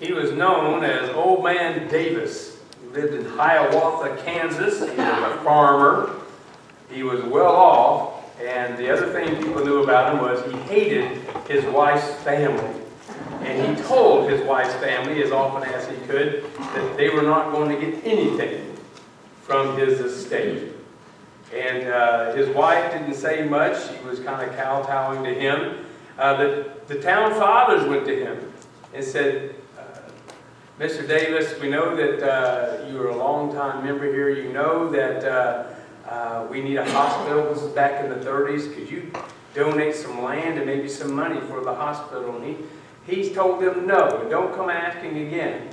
He was known as Old Man Davis. He lived in Hiawatha, Kansas. He was a farmer. He was well off, and the other thing people knew about him was he hated his wife's family. And he told his wife's family, as often as he could, that they were not going to get anything from his estate. And his wife didn't say much. She was kind of kowtowing to him. The town fathers went to him and said, Mr. Davis, we know that you are a long-time member here. You know that we need a hospital. This is back in the 30s. Could you donate some land and maybe some money for the hospital? And he's told them no, and don't come asking again.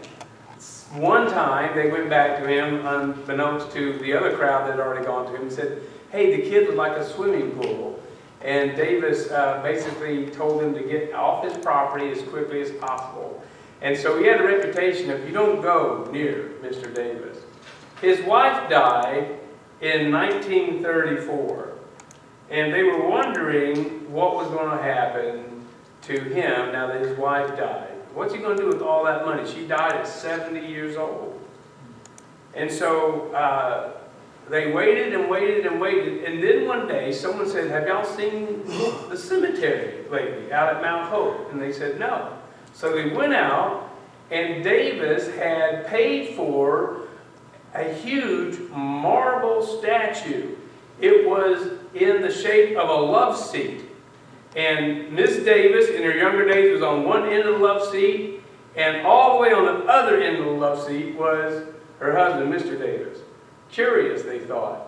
One time, they went back to him, unbeknownst to the other crowd that had already gone to him, and said, hey, the kid would like a swimming pool. And Davis basically told him to get off his property as quickly as possible. And so he had a reputation of, you don't go near Mr. Davis. His wife died in 1934. And they were wondering what was going to happen to him now that his wife died. What's he going to do with all that money? She died at 70 years old. And so they waited and waited and waited. And then one day someone said, have y'all seen the cemetery lately out at Mount Hope? And they said, no. So they went out, and Davis had paid for a huge marble statue. It was in the shape of a love seat. And Miss Davis, in her younger days, was on one end of the love seat, and all the way on the other end of the love seat was her husband, Mr. Davis. Curious, they thought.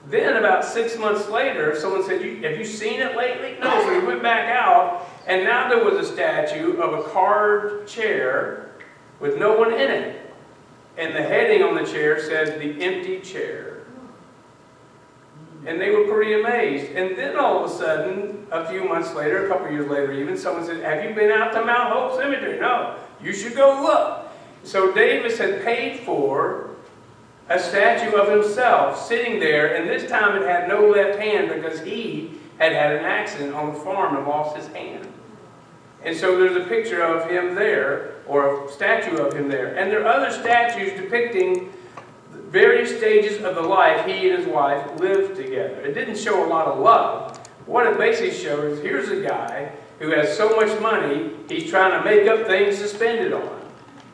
Then, about 6 months later, someone said, have you seen it lately? No, so we went back out, and now there was a statue of a carved chair with no one in it. And the heading on the chair said, the empty chair. And they were pretty amazed. And then all of a sudden, a few months later, a couple years later even, someone said, have you been out to Mount Hope Cemetery? No. You should go look. So Davis had paid for a statue of himself sitting there, and this time it had no left hand because he had had an accident on the farm and lost his hand. And so there's a picture of him there, or a statue of him there. And there are other statues depicting various stages of the life he and his wife lived together. It didn't show a lot of love. What it basically shows is here's a guy who has so much money, he's trying to make up things to spend it on.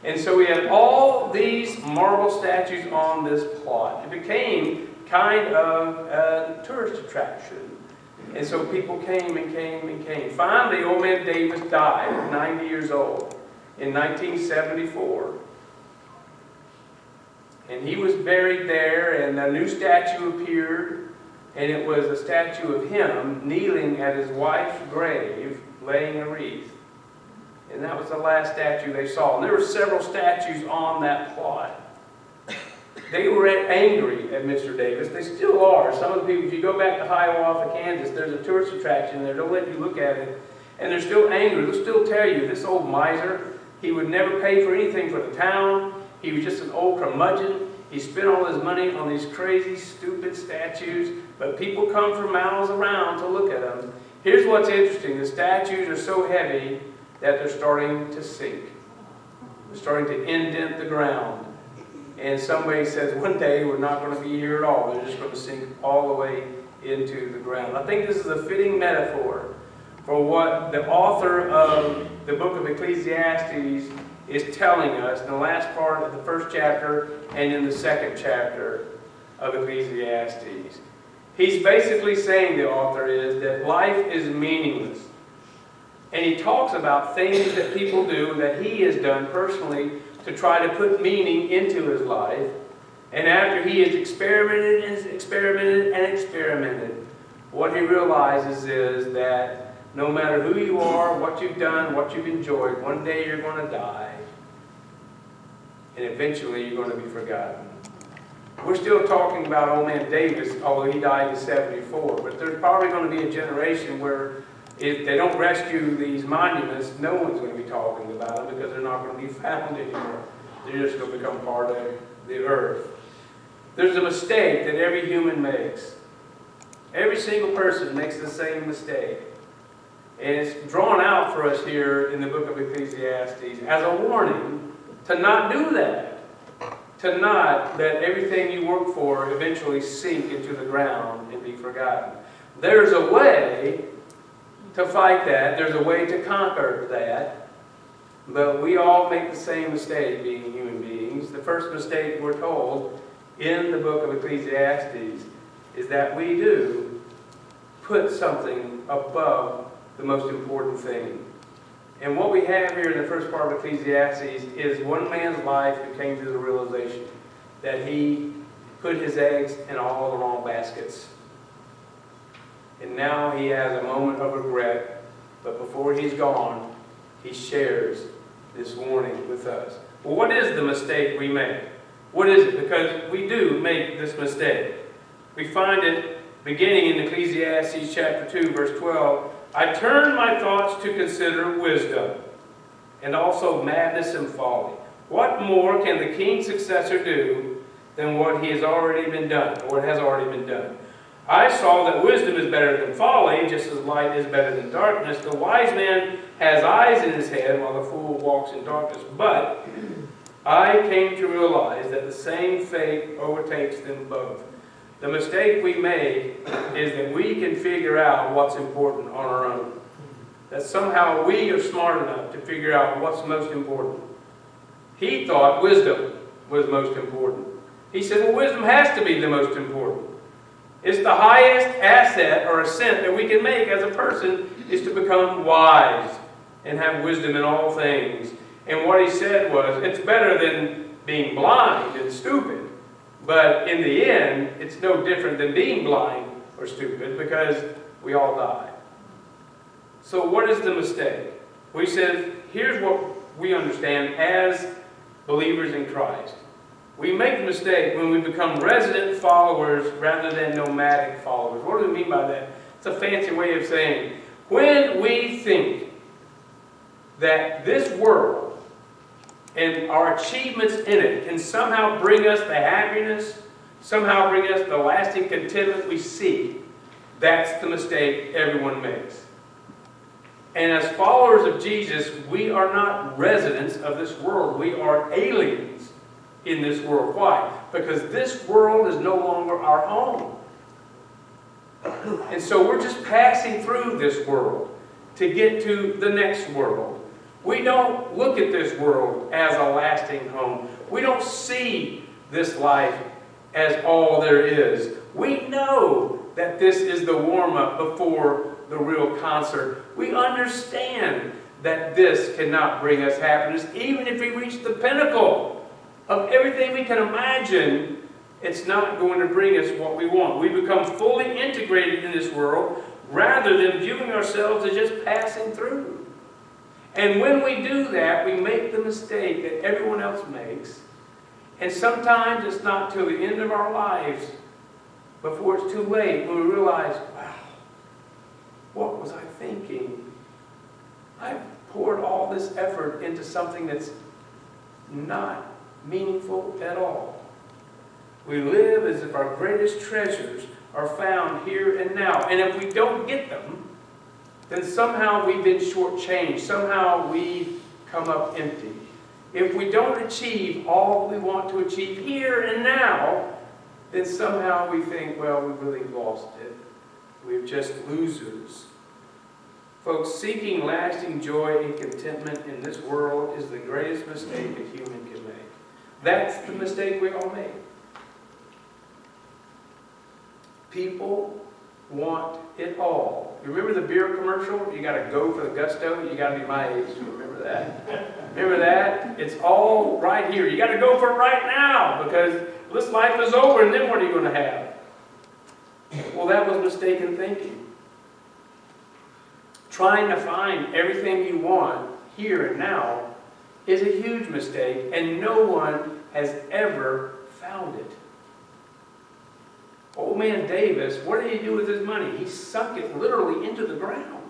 And so we had all these marble statues on this plot. It became kind of a tourist attraction. And so people came and came and came. Finally, Old Man Davis died at 90 years old in 1974. And he was buried there, and a new statue appeared, and it was a statue of him kneeling at his wife's grave, laying a wreath. And that was the last statue they saw. And there were several statues on that plot. They were angry at Mr. Davis. They still are. Some of the people, if you go back to Hiawatha, Kansas, there's a tourist attraction there. They'll let you look at it. And they're still angry. They'll still tell you, this old miser, he would never pay for anything for the town. He was just an old curmudgeon. He spent all his money on these crazy, stupid statues. But people come from miles around to look at them. Here's what's interesting. The statues are so heavy that they're starting to sink. They're starting to indent the ground. And somebody says, one day we're not going to be here at all. They're just going to sink all the way into the ground. I think this is a fitting metaphor for what the author of the book of Ecclesiastes is telling us in the last part of the first chapter and in the second chapter of Ecclesiastes. He's basically saying, the author is, that life is meaningless. And he talks about things that people do, that he has done personally, to try to put meaning into his life. And after he has experimented and experimented and experimented, what he realizes is that no matter who you are, what you've done, what you've enjoyed, one day you're going to die. And eventually you're going to be forgotten. We're still talking about Old Man Davis, although he died in 74. But there's probably going to be a generation where if they don't rescue these monuments, no one's going to be talking about them because they're not going to be found anymore. They're just going to become part of the earth. There's a mistake that every human makes. Every single person makes the same mistake. And it's drawn out for us here in the book of Ecclesiastes as a warning to not do that. To not let everything you work for eventually sink into the ground and be forgotten. There's a way to fight that. There's a way to conquer that. But we all make the same mistake being human beings. The first mistake we're told in the book of Ecclesiastes is that we do put something above the most important thing. And what we have here in the first part of Ecclesiastes is one man's life who came to the realization that he put his eggs in all the wrong baskets. And now he has a moment of regret, but before he's gone, he shares this warning with us. Well, what is the mistake we make? What is it? Because we do make this mistake. We find it beginning in Ecclesiastes chapter 2, verse 12. I turn my thoughts to consider wisdom, and also madness and folly. What more can the king's successor do than what he has already been done, or what has already been done? I saw that wisdom is better than folly, just as light is better than darkness. The wise man has eyes in his head, while the fool walks in darkness. But I came to realize that the same fate overtakes them both. The mistake we make is that we can figure out what's important on our own. That somehow we are smart enough to figure out what's most important. He thought wisdom was most important. He said, well, wisdom has to be the most important. It's the highest asset or ascent that we can make as a person is to become wise and have wisdom in all things. And what he said was, it's better than being blind and stupid. But in the end, it's no different than being blind or stupid because we all die. So what is the mistake? We said, here's what we understand as believers in Christ. We make the mistake when we become resident followers rather than nomadic followers. What do we mean by that? It's a fancy way of saying, when we think that this world and our achievements in it can somehow bring us the happiness, somehow bring us the lasting contentment we seek, that's the mistake everyone makes. And as followers of Jesus, we are not residents of this world. We are aliens in this world. Why? Because this world is no longer our home. And so we're just passing through this world to get to the next world. We don't look at this world as a lasting home. We don't see this life as all there is. We know that this is the warm-up before the real concert. We understand that this cannot bring us happiness. Even if we reach the pinnacle of everything we can imagine, it's not going to bring us what we want. We become fully integrated in this world rather than viewing ourselves as just passing through. And when we do that, we make the mistake that everyone else makes. And sometimes it's not till the end of our lives, before it's too late, when we realize, wow, what was I thinking? I poured all this effort into something that's not meaningful at all. We live as if our greatest treasures are found here and now. And if we don't get them, then somehow we've been shortchanged. Somehow we've come up empty. If we don't achieve all we want to achieve here and now, then somehow we think, well, we really lost it. We're just losers. Folks, seeking lasting joy and contentment in this world is the greatest mistake a human can make. That's the mistake we all make. People want it all. You remember the beer commercial? You got to go for the gusto. You got to be my age to remember that. Remember that? It's all right here. You got to go for it right now because this life is over and then what are you going to have? Well, that was mistaken thinking. Trying to find everything you want here and now is a huge mistake, and no one has ever found it. Old man Davis, what did he do with his money? He sunk it literally into the ground.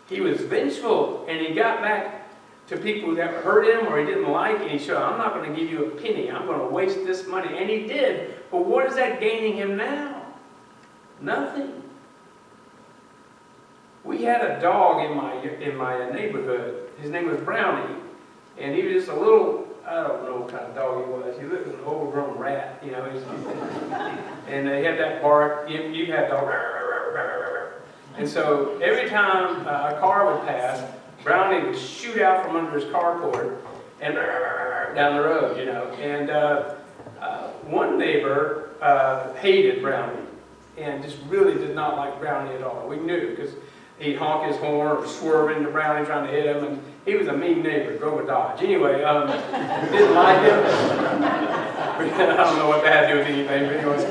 He was vengeful, and he got back to people that hurt him or he didn't like, and he said, I'm not going to give you a penny. I'm going to waste this money. And he did. But what is that gaining him now? Nothing. We had a dog in my neighborhood. His name was Brownie, and he was just a little, I don't know what kind of dog he was. He looked like an overgrown rat, you know. And they had that bark. You had dog. And so every time a car would pass, Brownie would shoot out from under his carport and down the road, you know. And one neighbor hated Brownie and just really did not like Brownie at all. We knew because he'd honk his horn or swerve into Brownie trying to hit him, and he was a mean neighbor, drove a Dodge. Anyway, didn't like him. I don't know what that had to do with anything, but anyways,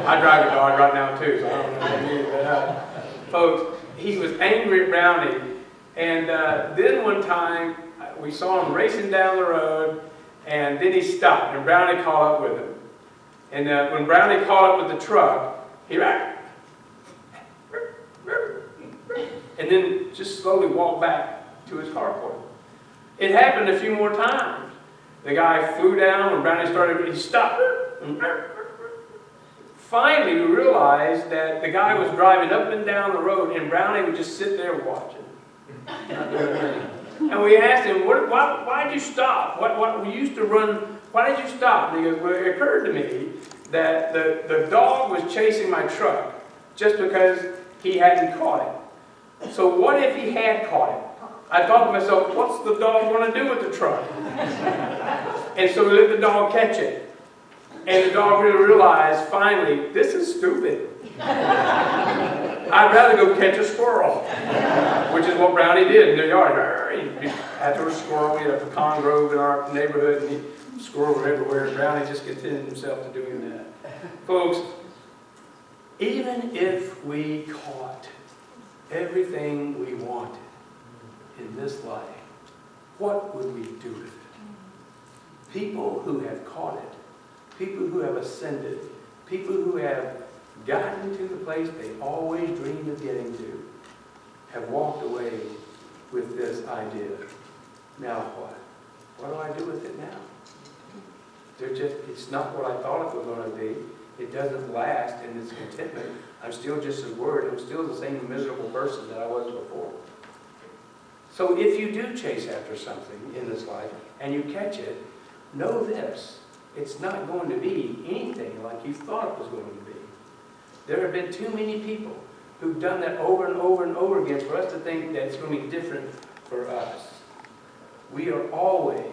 I drive a Dodge right now too, so I don't know what that means. But folks, he was angry at Brownie, and then one time we saw him racing down the road, and then he stopped, and Brownie caught up with him. And when Brownie caught up with the truck, he ran, and then just slowly walked back to his carport. It happened a few more times. The guy flew down, when Brownie started, he stopped. Finally, we realized that the guy was driving up and down the road, and Brownie would just sit there watching. And we asked him, why did you stop? What we used to run, why did you stop? And he goes, well, it occurred to me that the dog was chasing my truck just because he hadn't caught it. So what if he had caught it? I thought to myself, what's the dog going to do with the truck? And so we let the dog catch it. And the dog really realized, finally, this is stupid. I'd rather go catch a squirrel, which is what Brownie did in the yard. He had a squirrel. We had a pecan grove in our neighborhood, and squirrels were everywhere. And Brownie just continued himself to doing that. Folks, even if we caught everything we wanted in this life, what would we do with it? People who have caught it, people who have ascended, people who have gotten to the place they always dreamed of getting to, have walked away with this idea. Now what? What do I do with it now? It's not what I thought it was going to be. It doesn't last in its contentment. I'm still just as worried. I'm still the same miserable person that I was before. So if you do chase after something in this life and you catch it, know this. It's not going to be anything like you thought it was going to be. There have been too many people who've done that over and over and over again for us to think that it's going to be different for us. We are always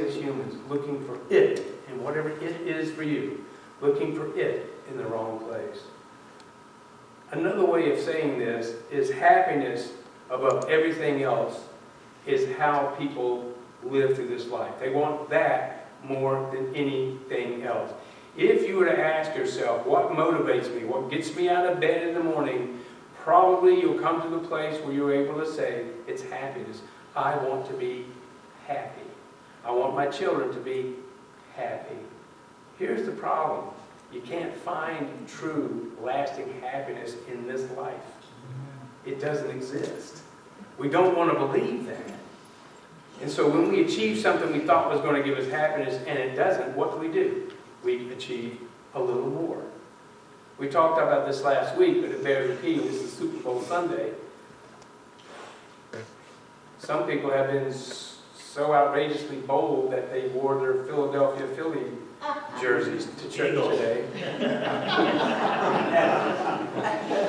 as humans, looking for it, and whatever it is for you, looking for it in the wrong place. Another way of saying this is happiness above everything else is how people live through this life. They want that more than anything else. If you were to ask yourself, what motivates me, what gets me out of bed in the morning, probably you'll come to the place where you're able to say, it's happiness. I want to be happy. I want my children to be happy. Here's the problem. You can't find true, lasting happiness in this life. It doesn't exist. We don't want to believe that. And so when we achieve something we thought was going to give us happiness and it doesn't, what do? We achieve a little more. We talked about this last week, but it bears repeating. This is Super Bowl Sunday. Some people have been so outrageously bold that they wore their Philadelphia Philly jerseys to church today.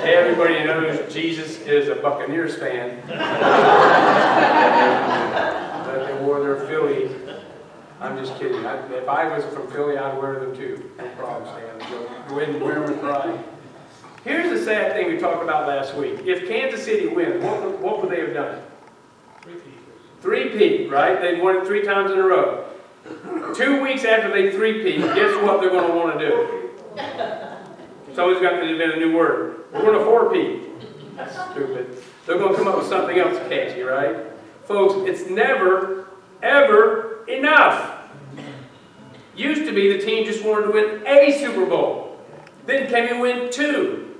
Everybody knows Jesus is a Buccaneers fan. But they wore their Philly. I'm just kidding. If I was from Philly, I'd wear them too. No problem, Stan. Go ahead and wear them and cry. Here's the sad thing we talked about last week. If Kansas City wins, what would they have done? Three-peat, right? They've won it 3 times in a row. 2 weeks after they three-peat, guess what they're going to want to do? Somebody's got to invent a new word. We're going to 4-peat. That's stupid. They're going to come up with something else catchy, right? Folks, it's never, ever enough. Used to be the team just wanted to win a Super Bowl. Then came and win 2.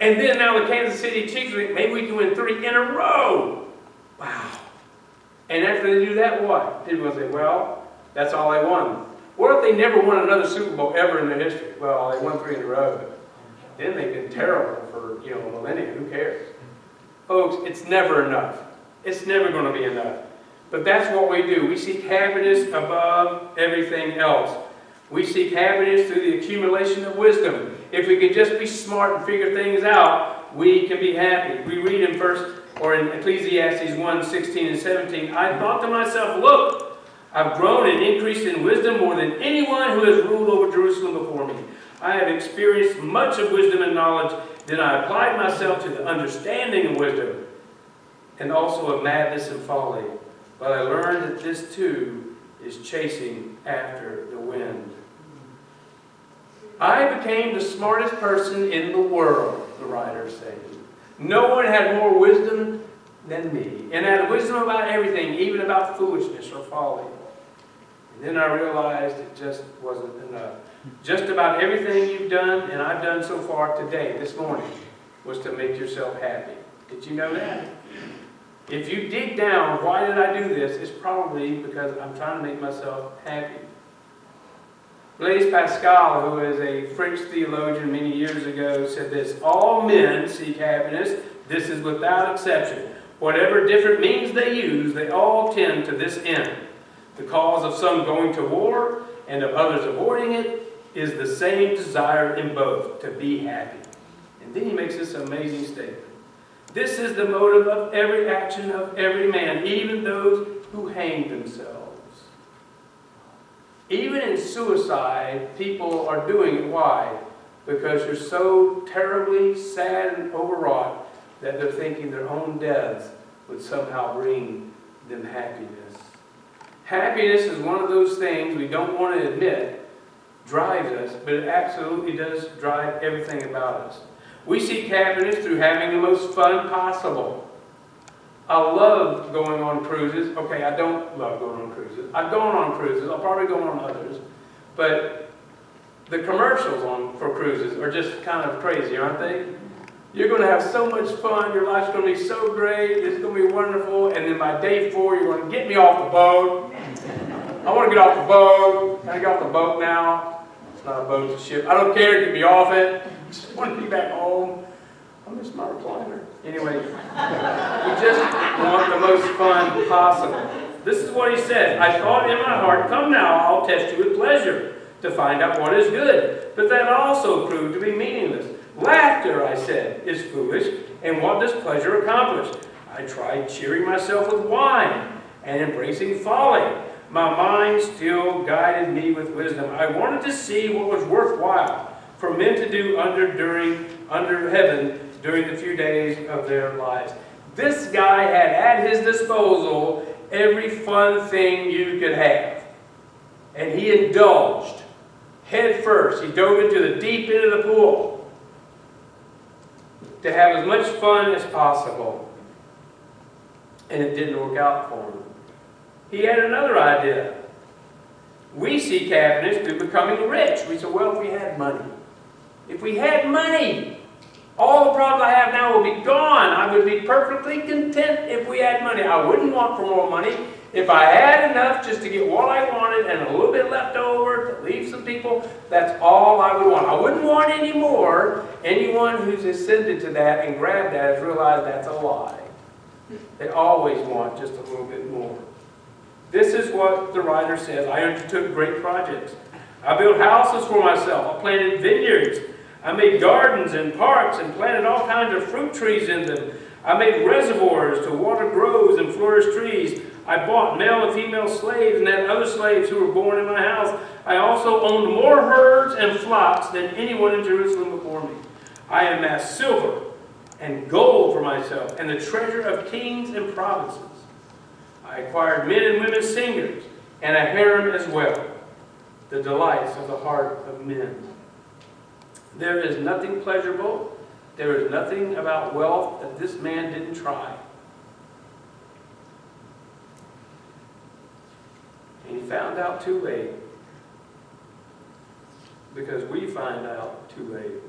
And then now the Kansas City Chiefs, maybe we can win 3 in a row. Wow. And after they do that, what? People will say, well, that's all they won. What if they never won another Super Bowl ever in their history? Well, they won 3 in a row. Then they've been terrible for, a millennia. Who cares? Folks, it's never enough. It's never going to be enough. But that's what we do. We seek happiness above everything else. We seek happiness through the accumulation of wisdom. If we could just be smart and figure things out, we can be happy. We read in Ecclesiastes 1, 16 and 17, I thought to myself, look, I've grown and increased in wisdom more than anyone who has ruled over Jerusalem before me. I have experienced much of wisdom and knowledge. Then I applied myself to the understanding of wisdom and also of madness and folly. But I learned that this too is chasing after the wind. I became the smartest person in the world, the writer says. No one had more wisdom than me. And I had wisdom about everything, even about foolishness or folly. And then I realized it just wasn't enough. Just about everything you've done, and I've done so far today, this morning, was to make yourself happy. Did you know that? If you dig down, why did I do this? It's probably because I'm trying to make myself happy. Blaise Pascal, who is a French theologian many years ago, said this, all men seek happiness. This is without exception. Whatever different means they use, they all tend to this end. The cause of some going to war and of others avoiding it is the same desire in both, to be happy. And then he makes this amazing statement. This is the motive of every action of every man, even those who hang themselves. Even in suicide, people are doing it. Why? Because they're so terribly sad and overwrought that they're thinking their own deaths would somehow bring them happiness. Happiness is one of those things we don't want to admit drives us, but it absolutely does drive everything about us. We seek happiness through having the most fun possible. I love going on cruises. Okay, I don't love going on cruises. I've gone on cruises. I'll probably go on others. But the commercials for cruises are just kind of crazy, aren't they? You're going to have so much fun. Your life's going to be so great. It's going to be wonderful. And then by day 4, you're going to get me off the boat. I want to get off the boat. Can I get off the boat now? It's not a boat, it's a ship. I don't care. Get me off it. I just want to be back home. I miss my recliner. Anyway, we just want the most fun possible. This is what he said. I thought in my heart, come now, I'll test you with pleasure to find out what is good. But that also proved to be meaningless. Laughter, I said, is foolish, and what does pleasure accomplish? I tried cheering myself with wine and embracing folly. My mind still guided me with wisdom. I wanted to see what was worthwhile for men to do under heaven during the few days of their lives. This guy had at his disposal every fun thing you could have. And he indulged head first. He dove into the deep end of the pool to have as much fun as possible. And it didn't work out for him. He had another idea. We seek happiness through becoming rich. We said, well, if we had money. If we had money, all the problems I have now will be gone. I would be perfectly content if we had money. I wouldn't want for more money. If I had enough just to get what I wanted and a little bit left over to leave some people, that's all I would want. I wouldn't want any more. Anyone who's ascended to that and grabbed that has realized that's a lie. They always want just a little bit more. This is what the writer says. I undertook great projects. I built houses for myself. I planted vineyards. I made gardens and parks and planted all kinds of fruit trees in them. I made reservoirs to water groves and flourish trees. I bought male and female slaves and had other slaves who were born in my house. I also owned more herds and flocks than anyone in Jerusalem before me. I amassed silver and gold for myself and the treasure of kings and provinces. I acquired men and women singers and a harem as well, the delights of the heart of men. There is nothing pleasurable. There is nothing about wealth that this man didn't try. And he found out too late, because we find out too late,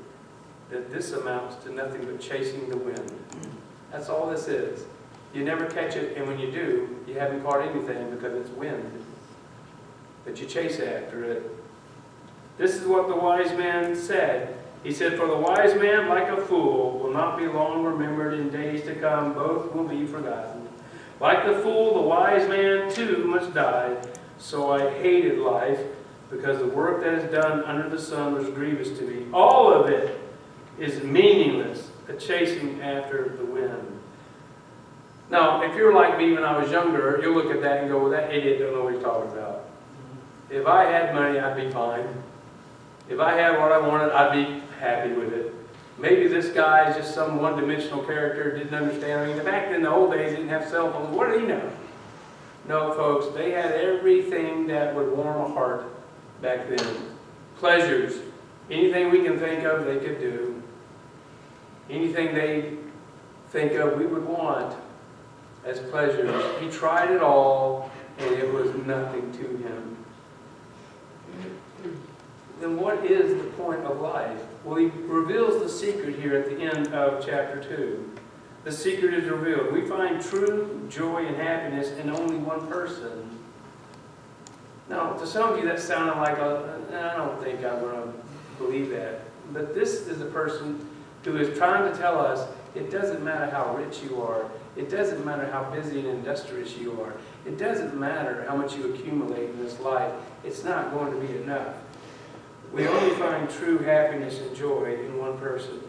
that this amounts to nothing but chasing the wind. That's all this is. You never catch it, and when you do, you haven't caught anything because it's wind. But you chase after it. This is what the wise man said. He said, for the wise man, like a fool, will not be long remembered. In days to come, both will be forgotten. Like the fool, the wise man too must die. So I hated life, because the work that is done under the sun was grievous to me. All of it is meaningless, a chasing after the wind. Now, if you're like me when I was younger, you'll look at that and go, well, that idiot don't know what he's talking about. If I had money, I'd be fine. If I had what I wanted, I'd be happy with it. Maybe this guy is just some one-dimensional character, didn't understand. I mean, back in the old days, they didn't have cell phones. What did he know? No, folks, they had everything that would warm a heart back then. Pleasures. Anything we can think of, they could do. Anything they think of, we would want as pleasures. He tried it all, and it was nothing to him. Then what is the point of life? Well, he reveals the secret here at the end of chapter 2. The secret is revealed. We find true joy and happiness in only one person. Now, to some of you that sounded like, I don't think I'm going to believe that. But this is a person who is trying to tell us it doesn't matter how rich you are. It doesn't matter how busy and industrious you are. It doesn't matter how much you accumulate in this life. It's not going to be enough. We only find true happiness and joy in one person.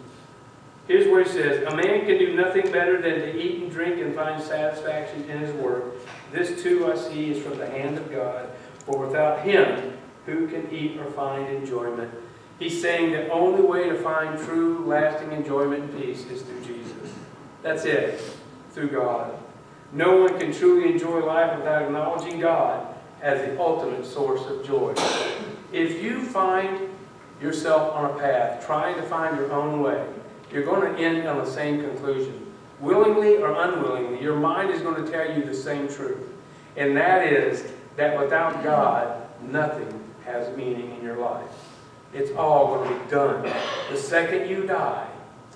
Here's where he says, a man can do nothing better than to eat and drink and find satisfaction in his work. This too I see is from the hand of God. For without him, who can eat or find enjoyment? He's saying the only way to find true, lasting enjoyment and peace is through Jesus. That's it, through God. No one can truly enjoy life without acknowledging God as the ultimate source of joy. If you find yourself on a path, trying to find your own way, you're going to end on the same conclusion. Willingly or unwillingly, your mind is going to tell you the same truth. And that is that without God, nothing has meaning in your life. It's all going to be done. The second you die,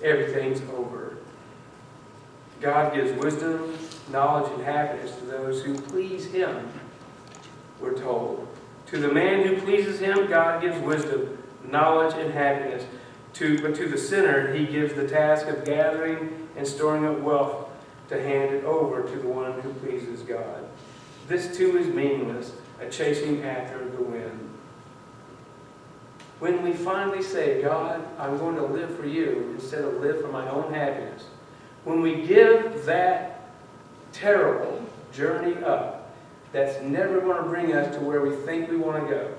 everything's over. God gives wisdom, knowledge, and happiness to those who please Him, we're told. To the man who pleases Him, God gives wisdom, knowledge, and happiness. But to the sinner, He gives the task of gathering and storing up wealth to hand it over to the one who pleases God. This too is meaningless, a chasing after the wind. When we finally say, God, I'm going to live for you instead of live for my own happiness, when we give that terrible journey up, that's never going to bring us to where we think we want to go.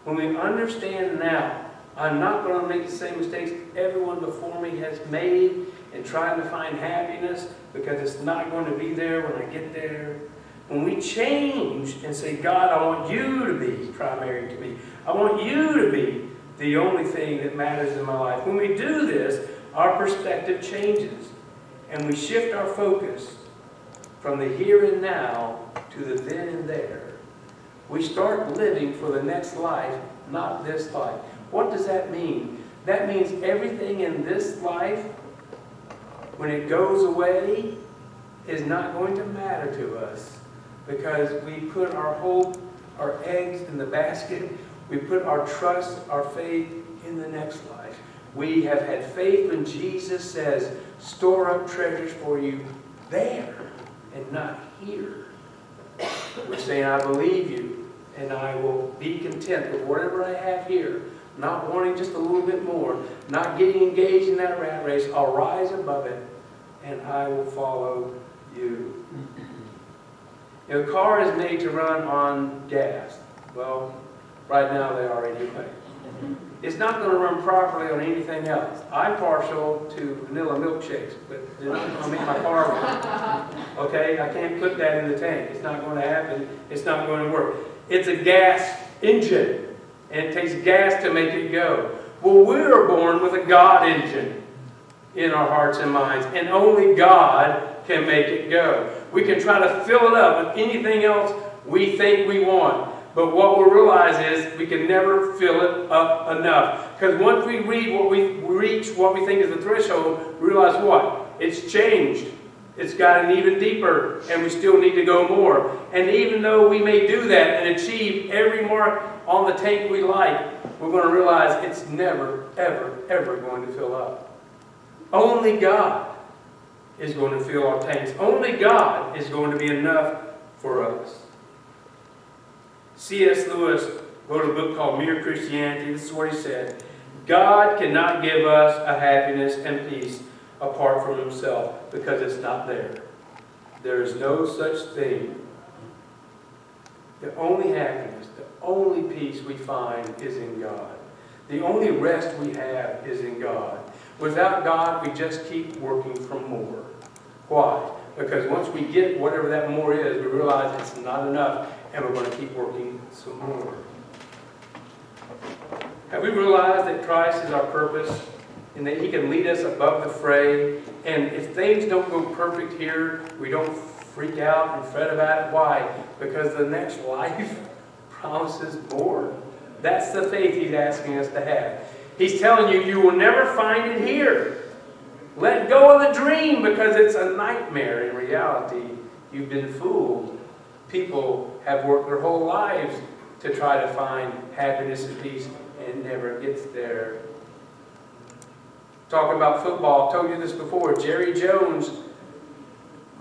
When we understand now, I'm not going to make the same mistakes everyone before me has made in trying to find happiness because it's not going to be there when I get there. When we change and say, God, I want you to be primary to me. I want you to be the only thing that matters in my life. When we do this, our perspective changes and we shift our focus from the here and now to the then and there. We start living for the next life, not this life. What does that mean? That means everything in this life, when it goes away, is not going to matter to us because we put our hope, our eggs in the basket. We put our trust, our faith in the next life. We have had faith when Jesus says, store up treasures for you there and not here. We're saying, I believe you, and I will be content with whatever I have here, not wanting just a little bit more, not getting engaged in that rat race. I'll rise above it, and I will follow you. You know, a car is made to run on gas. Well, right now they already do. It's not going to run properly on anything else. I'm partial to vanilla milkshakes, but they're not going to make my car run. Okay? I can't put that in the tank. It's not going to happen. It's not going to work. It's a gas engine, and it takes gas to make it go. Well, we are born with a God engine in our hearts and minds, and only God can make it go. We can try to fill it up with anything else we think we want. But what we'll realize is we can never fill it up enough. Because once we reach what we think is the threshold, we realize what? It's changed. It's gotten even deeper, and we still need to go more. And even though we may do that and achieve every mark on the tank we like, we're going to realize it's never, ever, ever going to fill up. Only God is going to fill our tanks. Only God is going to be enough for us. C.S. Lewis wrote a book called Mere Christianity. This is what he said. God cannot give us a happiness and peace apart from Himself, because it's not there. There is no such thing. The only happiness, the only peace we find is in God. The only rest we have is in God. Without God, we just keep working for more. Why? Because once we get whatever that more is, we realize it's not enough, and we're going to keep working some more. Have we realized that Christ is our purpose, and that He can lead us above the fray? And if things don't go perfect here, we don't freak out and fret about it. Why? Because the next life promises more. That's the faith He's asking us to have. He's telling you, you will never find it here. Let go of the dream, because it's a nightmare. In reality, you've been fooled. People have worked their whole lives to try to find happiness and peace, and it never gets there. Talking about football, I've told you this before. Jerry Jones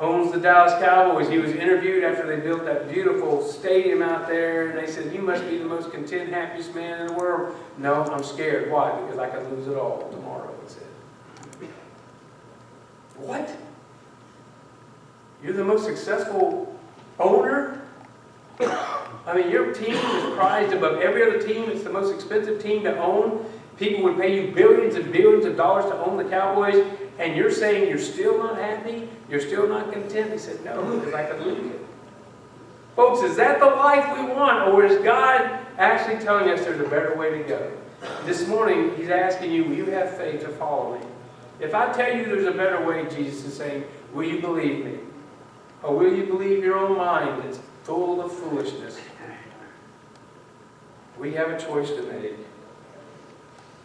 owns the Dallas Cowboys. He was interviewed after they built that beautiful stadium out there, and they said, "You must be the most content, happiest man in the world." "No, I'm scared." "Why?" "Because I could lose it all tomorrow," he said. What? You're the most successful owner? I mean, your team is prized above every other team. It's the most expensive team to own. People would pay you billions and billions of dollars to own the Cowboys, and you're saying you're still not happy? You're still not content? He said, "No, because I could lose it." Folks, is that the life we want, or is God actually telling us there's a better way to go? This morning, He's asking you, will you have faith to follow me? If I tell you there's a better way, Jesus is saying, will you believe me? Or will you believe your own mind that's full of foolishness? We have a choice to make.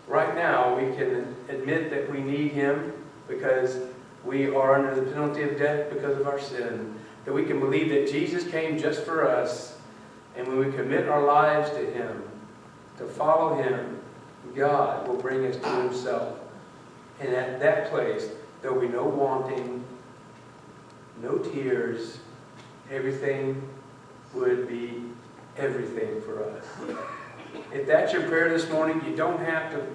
Right now, we can admit that we need Him because we are under the penalty of death because of our sin. That we can believe that Jesus came just for us. And when we commit our lives to Him, to follow Him, God will bring us to Himself. And at that place, there will be no wanting, no tears. Everything would be everything for us. If that's your prayer this morning, you don't have to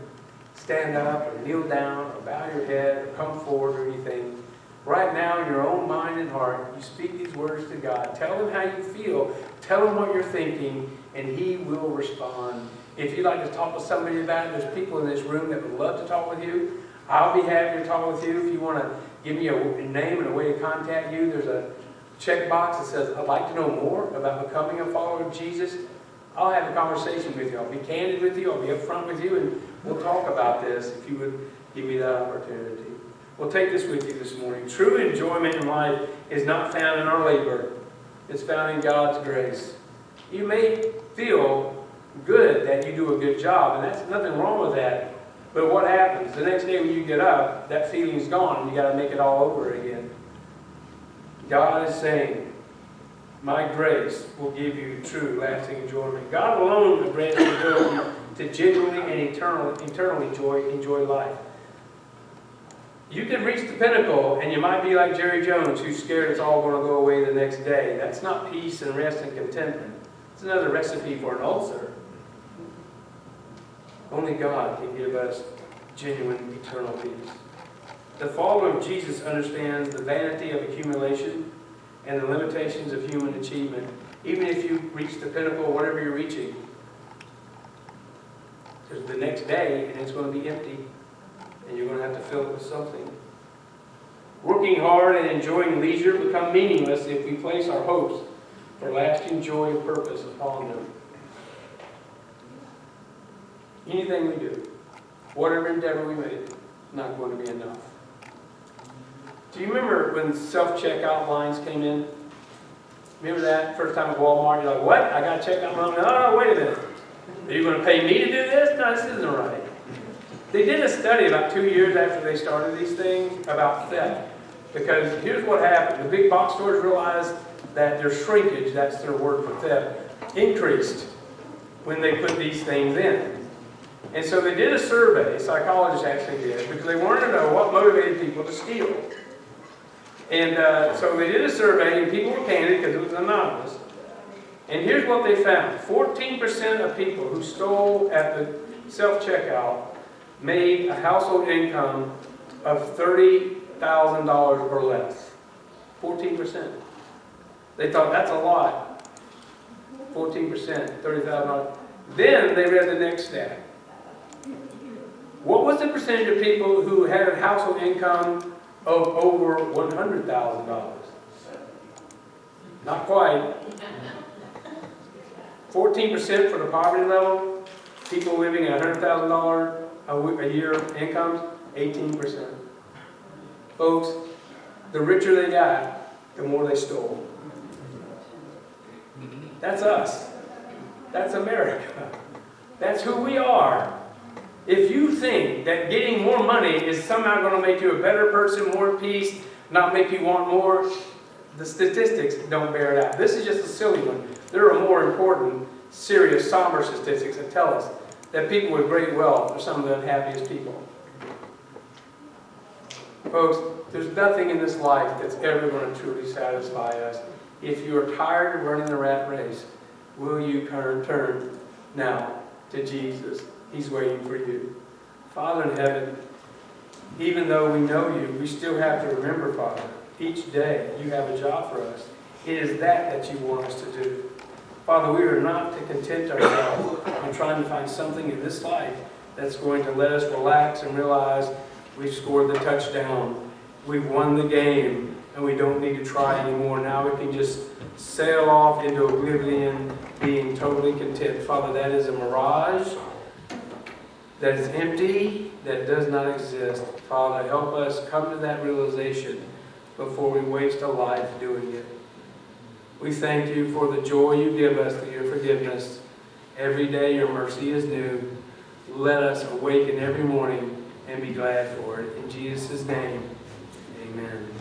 stand up or kneel down or bow your head or come forward or anything. Right now, in your own mind and heart, you speak these words to God. Tell Him how you feel. Tell Him what you're thinking, and He will respond. If you'd like to talk with somebody about it, there's people in this room that would love to talk with you. I'll be happy to talk with you. If you want to give me a name and a way to contact you, there's a checkbox that says, "I'd like to know more about becoming a follower of Jesus." I'll have a conversation with you. I'll be candid with you. I'll be upfront with you, and we'll talk about this if you would give me that opportunity. We'll take this with you this morning. True enjoyment in life is not found in our labor. It's found in God's grace. You may feel good that you do a good job, and that's nothing wrong with that. But what happens? The next day when you get up, that feeling's gone, and you got to make it all over again. God is saying, my grace will give you true, lasting enjoyment. God alone will grant the ability to genuinely and eternally enjoy life. You can reach the pinnacle, and you might be like Jerry Jones, who's scared it's all going to go away the next day. That's not peace and rest and contentment. It's another recipe for an ulcer. Only God can give us genuine, eternal peace. The follower of Jesus understands the vanity of accumulation and the limitations of human achievement. Even if you reach the pinnacle, whatever you're reaching, there's the next day, and it's going to be empty, and you're going to have to fill it with something. Working hard and enjoying leisure become meaningless if we place our hopes for lasting joy and purpose upon them. Anything we do, whatever endeavor we make, is not going to be enough. Do you remember when self-checkout lines came in? Remember that? First time at Walmart, you're like, what? I got to check out my... Oh, wait a minute. Are you going to pay me to do this? No, this isn't right. They did a study about 2 years after they started these things about theft. Because here's what happened. The big box stores realized that their shrinkage, that's their word for theft, increased when they put these things in. And so they did a survey, psychologists actually did, because they wanted to know what motivated people to steal. And so they did a survey, and people were candid because it was anonymous. And here's what they found. 14% of people who stole at the self-checkout made a household income of $30,000 or less. 14%. They thought, that's a lot. 14%, $30,000. Then they read the next stat. What was the percentage of people who had a household income of over $100,000? Not quite. 14% for the poverty level. People living at $100,000 a year incomes, 18%. Folks, the richer they got, the more they stole. That's us. That's America. That's who we are. If you think that getting more money is somehow going to make you a better person, more peace, not make you want more, the statistics don't bear it out. This is just a silly one. There are more important, serious, somber statistics that tell us that people with great wealth are some of the unhappiest people. Folks, there's nothing in this life that's ever going to truly satisfy us. If you are tired of running the rat race, will you turn now to Jesus? He's waiting for you. Father in heaven, even though we know you, we still have to remember, Father, each day you have a job for us. It is that you want us to do. Father, we are not to content ourselves in trying to find something in this life that's going to let us relax and realize we've scored the touchdown, we've won the game, and we don't need to try anymore. Now we can just sail off into oblivion, being totally content. Father, that is a mirage. That is empty, that does not exist. Father, help us come to that realization before we waste a life doing it. We thank you for the joy you give us through your forgiveness. Every day your mercy is new. Let us awaken every morning and be glad for it. In Jesus' name, amen.